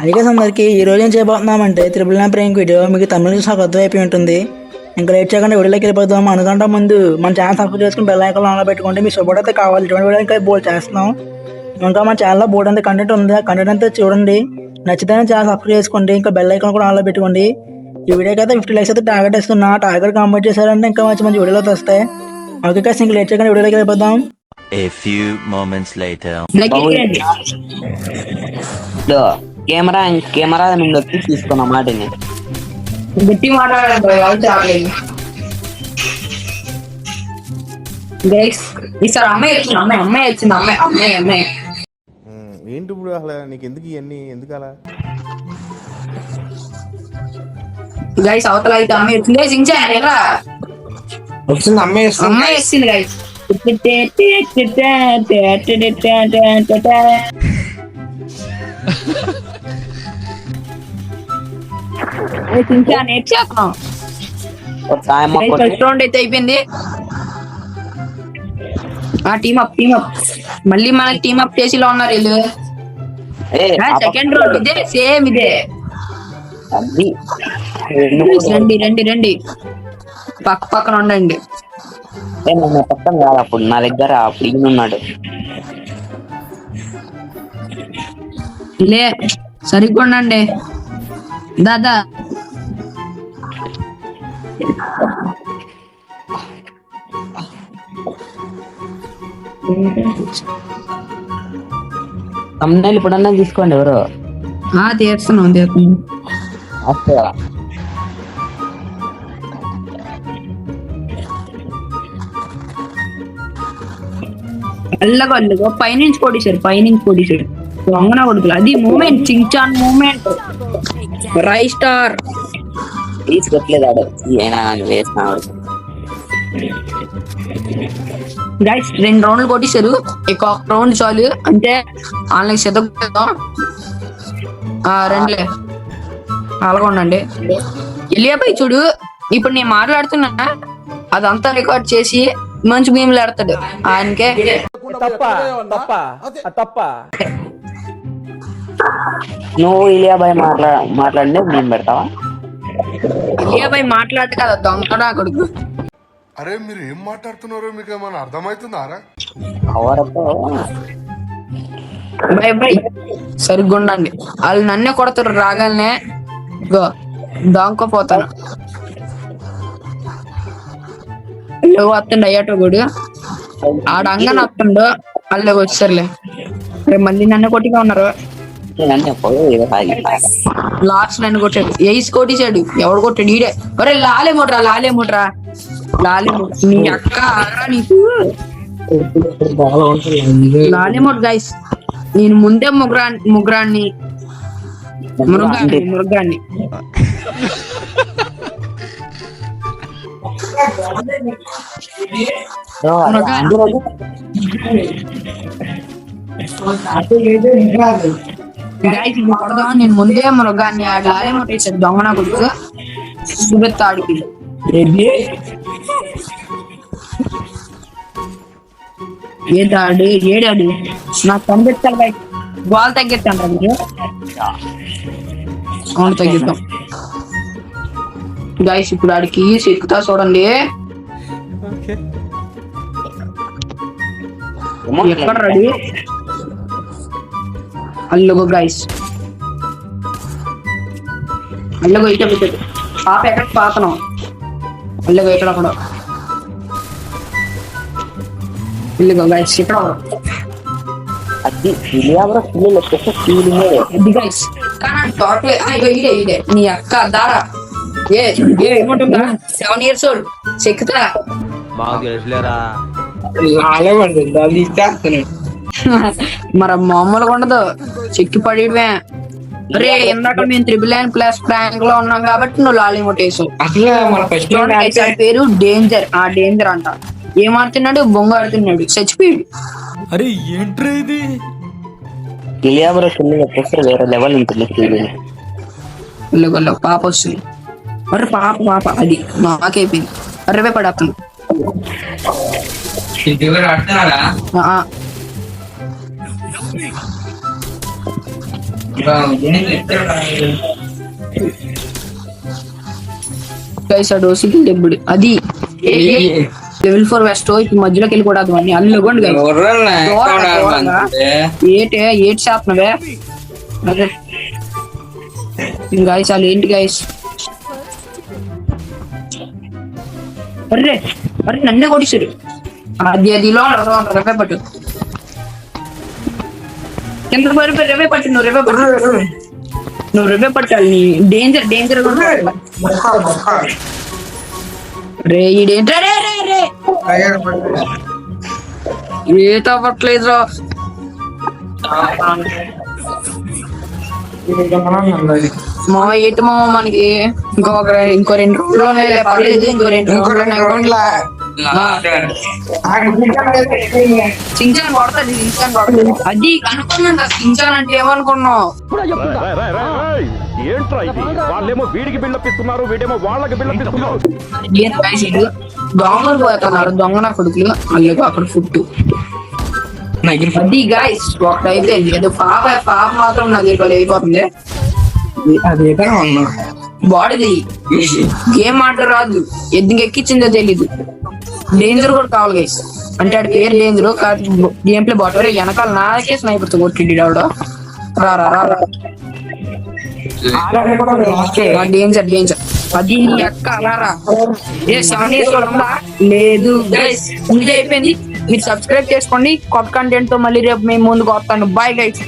అందుకే అందరికి ఈ రోజు ఏం చేయబోతున్నామంటే త్రిబుల్ నైన్ ప్రాంక్ వీడియో మీకు తమిళ చూసి నాకు అర్థమైపోయి ఉంటుంది. ఇంకా లేట్ చేయకుండా వీడియోలోకి వెళ్ళిపోతాం. అనుకుంటా ముందు మన ఛానల్ సబ్స్క్రైబ్ చేసుకుని బెల్ ఐకాన్ ఆన్లో పెట్టుకుంటే మీ సపోర్ట్ అయితే కావాలి. ఇటువంటి వీడియో ఇంకా బోల్డ్ చేస్తున్నాం. ఇంకా మన ఛానల్లో బోర్డు అంతా కంటెంట్ ఉంది. ఆ కంటెంట్ అంతా చూడండి. నచ్చితే ఛానల్ సబ్స్క్రైబ్ చేసుకోండి. ఇంకా బెల్ ఐకాన్ కూడా ఆన్లో పెట్టుకోండి. ఈ వీడియోకి అయితే 50 లైక్స్ అయితే టార్గెట్ ఇస్తున్నా. టార్గెట్ కంప్లీట్ చేశారంటే ఇంకా మంచి మంచి వీడియోలు వస్తాయి. ఓకే గాయ్స్, ఇంకా లేట్ చేయకుండా వీడియోలోకి వెళ్ళిపోతాం. A few moments later. Camera నుండి వచ్చి తీసుకున్న మాటని గట్టి మాట్లాడాలి. ఈసారి అమ్మాయి వచ్చింది. అమ్మాయి ఏంటి ఇప్పుడు అసలు నీకు ఎందుకు ఇవన్నీ ఎందుకు అలా గైస్ అవతల అయితే అమ్మాయి వచ్చింది. సించారా వచ్చింది అమ్మాయి వచ్చింది గైస్. అయితే అయిపోయింది. టీమ్ అప్ మళ్ళీ మనకి టీమ్ అప్ చేసిలో ఉన్నారు వీళ్ళు. సెకండ్ రౌండ్ ఇదే సేమ్ ఇదే. రండి పక్కన ఉండండి. పక్కన కాదు, అప్పుడు నా దగ్గర అప్పుడు ఈయన ఉన్నాడు. లే సరిగ్గా ఉండండి దాదా. తమ్ముళ్ళు ఇప్పుడన్నా తీసుకోండి. ఎవరు తీస్తున్నాం అల్లగో పైనుంచి కొడిసారు దొంగన కొడుకులు. అది మూమెంట్, చించాన్ మూమెంట్. రై స్టార్ తీసుకోట్లేదు వేసినాడు. గైస్ 2 రౌండ్లు కొట్టేశారు. ఒక రౌండ్ చాలు అంటే వాళ్ళకి చదువుకుందాం. రెండులే అలాగ ఉండండి. ఎలియాపై చూడు, ఇప్పుడు నేను మాట్లాడుతున్నా అదంతా రికార్డ్ చేసి మంచి భీములు ఆడతాడు. ఆయనకే నువ్వు ఇలియాబాయ్ మాట్లాడి మేము పెడతావా? ఇలియాబాయ్ మాట్లాడు కదా దొంగ కొడుకు. అరే మీరు ఏం మాట్లాడుతున్నారో మీకు ఏమైనా అర్థమవుతుందారా? బై సరిగ్గా ఉండండి. వాళ్ళు నన్నే కొడతారు. రాగానే దాంకోపోతాను. వస్తుండు అయ్యాటో కూడా ఆడ అంగన వస్తుండో అల్లకి వచ్చారులే. మళ్ళీ నన్ను కొట్టిగా ఉన్నారు. లాస్ట్ నన్ను కొట్టాడు. ఎయిస్ కొట్టించాడు. ఎవడు కొట్టాడు? ఈడే. ఒరే లాలేమోట్రా నీ అక్క నీకు లాలేమోట్. గైస్ నేను ముందే ముగ్రాన్ని నేను ముందే మృగాన్ని లాలేమోట్ వేసాడు. దొంగన కొడుకు చూపెత్తాడికి. ఏడాడు నాకు కనిపెట్టాలి. బయట గోల్ తగ్గిస్తాను. మీరు అవును తగ్గిస్తాం. గైస్ ఇప్పుడు ఆడికి ఎక్కుతా చూడండి. ఎక్కడ రెడీ అల్లుగో గైస్. అల్లుగో ఇట పెట్టాడు. పాప ఎక్కడ పాతనం. అల్లుగో ఇక్కడ ఇల్లుగో గైస్ ఇక్కడ ఇదే నీ అక్క దారా. 7 years old చెక్కుతా. మరి మామూలుగా ఉండదు, చెక్కి పడేయడమే. అరే ఇందాక మేము +9+ ప్రాంక్ లో ఉన్నాం కాబట్టి నువ్వు లాలిమోట్ వేసావు. పేరు డేంజర్. డేంజర్ అంట. ఏం ఆడుతున్నాడు? బొంగ ఆడుతున్నాడు. చచ్చిపోయాడు. అరే ఏంట్రా ఇది? వేరే లెవెల్ ఉంటుంది. పాప వస్తుంది. అరే పాప అది నాకైపోయింది. అరే పడతాను. గైస్ ఆ డోసుకి డెబ్బుడు అది లెవెల్ 4 వెస్ట్ ఇప్పుడు మధ్యలోకి వెళ్ళిపోవడం అన్ని అల్లుకోండి ఏటి చేస్తున్నావే అదే గాయస్ వాళ్ళు ఏంటి గాయస్ అర్రే అరే నన్నే కొడిసాడు అదిలో రవే పట్టు కింద పడిపోయి రవే పట్టు నువ్వు రవే పట్టాలి నీ డేంజర్ రే ఈ డేంజర్ రే ఏత పట్టలేదురా మా ఏటి మా మనకి ఇంకో 2 రోజుల్లో పర్లేదు ఇంకో 2 రోజుల్లో సించాన్ పడుతుంది అది కనుక్కున్నా సించాన్ అంటే ఏమనుకున్నావు దొంగలు పోతున్నారు దొంగ నా కొడుకులు అల్లకు అక్కడ ఫుడ్ అది గాయస్ ఒకటైతే లేదు పాప మాత్రం నా దగ్గర అయిపోతుంది బాడీది గేమ్ ఆట రాదు ఎందుకు ఎక్కించిందో తెలీదు డేంజర్ కూడా కావాలి గైస్ అంటే ఆడి పేరు డేంజర్ గేమ్ ప్లే బాటర్ వెనకాల నాకే స్నైపర్ తో కొట్టిండి ఆవిడ డేంజర్ అది ఎక్క అలారా ఏ 7 years ఉందా లేదు గైస్ ముందే అయిపోయింది మీరు సబ్స్క్రైబ్ చేసుకోండి కొత్త కంటెంట్ తో మళ్ళీ రేపు మేము ముందుకు వస్తాను బాయ్ గైస్